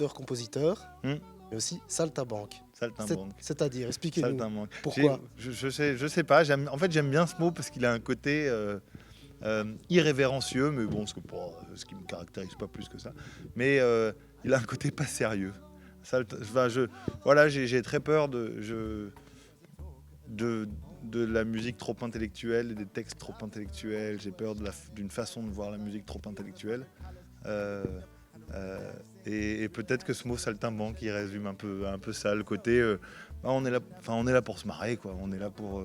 auteur-compositeur, Hmm. mais aussi saltimbanque. Saltimbanque. C'est-à-dire, expliquez-nous Saltimbanque. pourquoi. Je sais pas. En fait, j'aime bien ce mot parce qu'il a un côté irrévérencieux, mais bon, ce qui me caractérise pas plus que ça. Mais il a un côté pas sérieux. Voilà, j'ai très peur de la musique trop intellectuelle et des textes trop intellectuels. J'ai peur d'une façon de voir la musique trop intellectuelle. Et peut-être que ce mot saltimbanque, il résume un peu ça, le côté on est là pour se marrer, quoi. On est là pour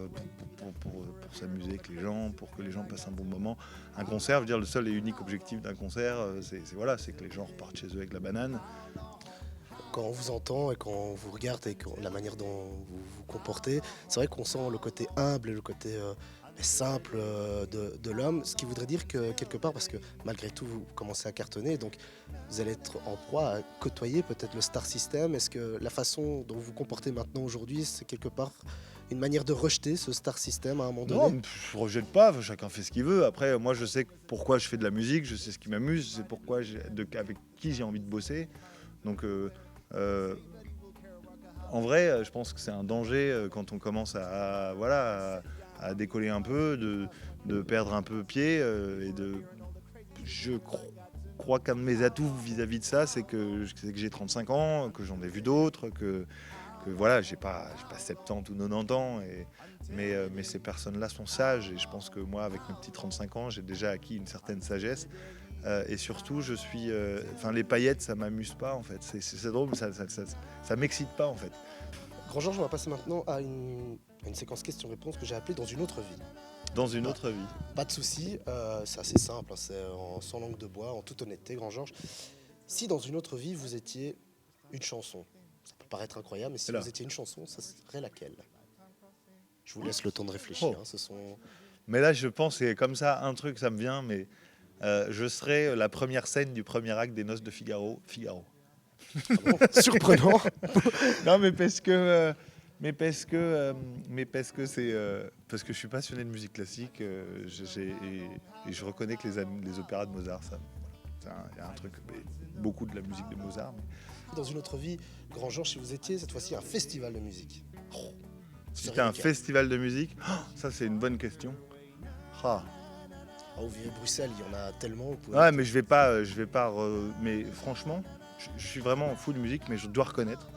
s'amuser avec les gens, pour que les gens passent un bon moment. Un concert, je veux dire, le seul et unique objectif d'un concert, c'est que les gens repartent chez eux avec la banane. Quand on vous entend et quand on vous regarde et la manière dont vous vous comportez, c'est vrai qu'on sent le côté humble et le côté simple de l'homme, ce qui voudrait dire que quelque part, parce que malgré tout vous commencez à cartonner, donc vous allez être en proie à côtoyer peut-être le star system. Est-ce que la façon dont vous vous comportez maintenant aujourd'hui, c'est quelque part une manière de rejeter ce star system à un moment donné? Non, je rejette pas, chacun fait ce qu'il veut. Après, moi, je sais pourquoi je fais de la musique, je sais ce qui m'amuse, je sais avec qui j'ai envie de bosser. Donc, en vrai, je pense que c'est un danger quand on commence à décoller un peu, de perdre un peu pied. Je crois qu'un de mes atouts vis-à-vis de ça, c'est que j'ai 35 ans, que j'en ai vu d'autres, que voilà, j'ai pas 70 ou 90 ans, mais ces personnes-là sont sages, et je pense que moi, avec mes petits 35 ans, j'ai déjà acquis une certaine sagesse. Et surtout, les paillettes, ça m'amuse pas, en fait. C'est drôle, mais ça m'excite pas, en fait. Grand Georges, on va passer maintenant à une séquence questions-réponses que j'ai appelée Dans une autre vie. Dans une autre vie. Pas de souci, c'est assez simple, hein, c'est sans langue de bois, en toute honnêteté, Grand Georges. Si dans une autre vie, vous étiez une chanson, ça peut paraître incroyable, mais si vous étiez une chanson, ça serait laquelle? Je vous laisse le temps de réfléchir. Mais là, je pense, c'est comme ça, un truc, ça me vient, mais je serais la première scène du premier acte des Noces de Figaro. Ah bon, surprenant. Non, mais parce que je suis passionné de musique classique, et je reconnais que les opéras de Mozart, il y a un truc, beaucoup de la musique de Mozart. Dans une autre vie, Grand Georges, si vous étiez cette fois-ci un festival de musique. Si c'était un festival de musique, ça c'est une bonne question. Vous vivez Bruxelles, il y en a tellement. Ouais, mais je vais pas. Mais franchement, je suis vraiment fou de musique, mais je dois reconnaître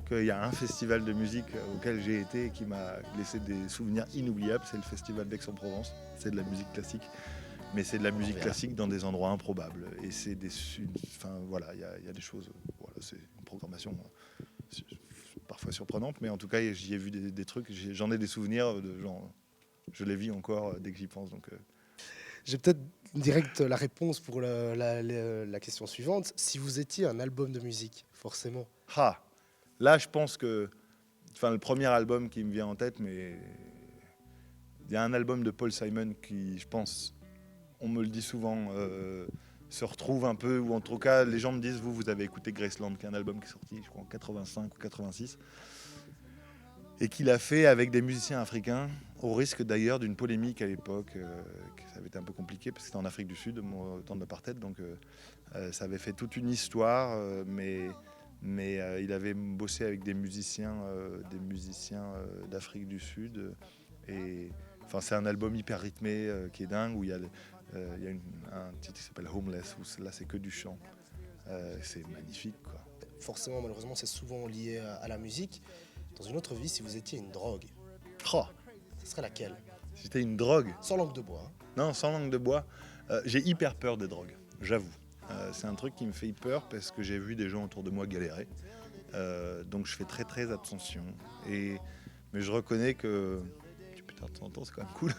qu'il y a un festival de musique auquel j'ai été et qui m'a laissé des souvenirs inoubliables. C'est le festival d'Aix-en-Provence. C'est de la musique classique, mais c'est de la musique classique dans des endroits improbables. Et c'est voilà, il y a des choses. Voilà, c'est une programmation parfois surprenante, mais en tout cas, j'y ai vu des trucs. J'en ai des souvenirs de genre. Je les vis encore dès que j'y pense. Donc. J'ai peut-être direct la réponse pour la question suivante. Si vous étiez un album de musique, forcément. Là, je pense que... le premier album qui me vient en tête, mais... Il y a un album de Paul Simon qui, je pense, on me le dit souvent, se retrouve un peu, ou en tout cas, les gens me disent, vous avez écouté Graceland, qui est un album qui est sorti, je crois, en 85 ou 86, et qu'il a fait avec des musiciens africains, au risque d'ailleurs d'une polémique à l'époque, ça avait été un peu compliqué parce que c'était en Afrique du Sud, au temps de l'apartheid, donc ça avait fait toute une histoire, mais il avait bossé avec des musiciens d'Afrique du Sud, et c'est un album hyper rythmé qui est dingue, où il y a un titre qui s'appelle Homeless, où là c'est que du chant, c'est magnifique, quoi. Forcément, malheureusement, c'est souvent lié à la musique. Dans une autre vie, si vous étiez une drogue, ça serait laquelle? Si c'était une drogue? Sans langue de bois. Non, sans langue de bois. J'ai hyper peur des drogues, j'avoue. C'est un truc qui me fait peur parce que j'ai vu des gens autour de moi galérer. Donc je fais très très attention. Mais je reconnais que... Putain, de temps en temps, c'est quand même cool.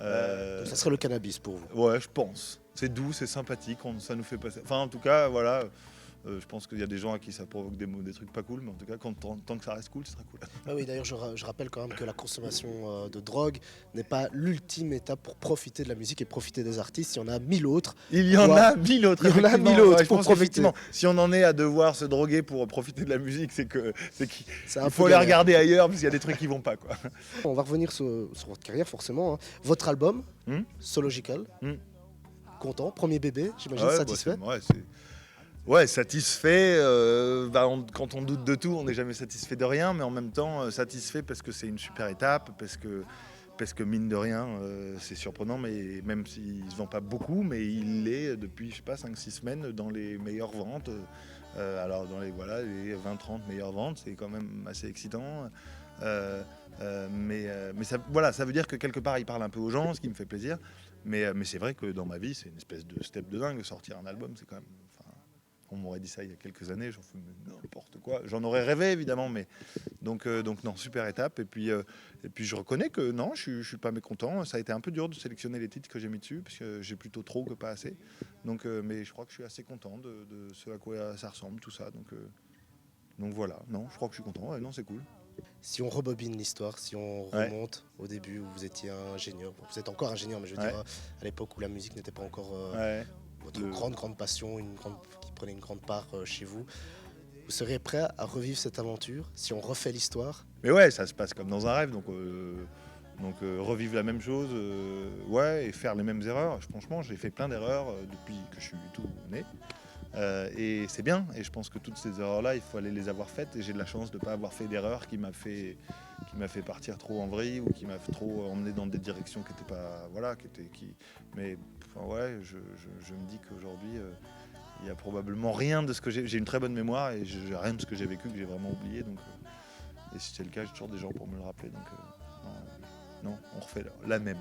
Donc ça serait le cannabis pour vous? Ouais, je pense. C'est doux, c'est sympathique, ça nous fait passer... Enfin, en tout cas, voilà... je pense qu'il y a des gens à qui ça provoque des trucs pas cool, mais en tout cas, tant que ça reste cool, ce sera cool. Oui, d'ailleurs, je rappelle quand même que la consommation de drogue n'est pas l'ultime étape pour profiter de la musique et profiter des artistes. Il y en a 1000 autres. Il y en a 1000 autres. Il y en a 1000 autres pour profiter. Si on en est à devoir se droguer pour profiter de la musique, c'est qu'il faut galère. les regarder ailleurs, parce qu'il y a des trucs qui vont pas, quoi. On va revenir sur votre carrière, forcément. Votre album, Zoological. Content, premier bébé, j'imagine, satisfait. Ouais, satisfait. Quand on doute de tout, on n'est jamais satisfait de rien, mais en même temps satisfait parce que c'est une super étape, parce que mine de rien, c'est surprenant, mais même s'il ne se vend pas beaucoup, mais il est depuis, je sais pas, 5-6 semaines dans les meilleures ventes. Alors dans les 20-30 meilleures ventes, c'est quand même assez excitant. Mais ça, voilà, ça veut dire que quelque part, il parle un peu aux gens, ce qui me fait plaisir. Mais c'est vrai que dans ma vie, c'est une espèce de step de dingue. Sortir un album, c'est quand même... On m'aurait dit ça il y a quelques années, j'en fais n'importe quoi. J'en aurais rêvé évidemment, mais donc non, super étape. Et puis je reconnais que non, je suis pas mécontent. Ça a été un peu dur de sélectionner les titres que j'ai mis dessus, parce que j'ai plutôt trop que pas assez. Donc, mais je crois que je suis assez content de ce à quoi ça ressemble, tout ça. Donc voilà, non, je crois que je suis content. Ouais, non, c'est cool. Si on rebobine l'histoire, si on remonte au début où vous étiez ingénieur, vous êtes encore ingénieur, mais je veux dire à l'époque où la musique n'était pas encore votre grande passion, qui prenait une grande part chez vous, vous seriez prêt à revivre cette aventure si on refait l'histoire? Mais ouais, ça se passe comme dans un rêve, donc revivre la même chose, et faire les mêmes erreurs. Franchement, j'ai fait plein d'erreurs depuis que je suis tout né. Et c'est bien, et je pense que toutes ces erreurs-là, il faut aller les avoir faites, et j'ai de la chance de ne pas avoir fait d'erreur qui m'a fait partir trop en vrille, ou qui m'a trop emmené dans des directions qui n'étaient pas... Voilà, mais enfin, ouais, je me dis qu'aujourd'hui, il y a probablement rien de ce que j'ai une très bonne mémoire, et j'ai rien de ce que j'ai vécu que j'ai vraiment oublié, donc, et si c'est le cas, j'ai toujours des gens pour me le rappeler, donc non, on refait la même.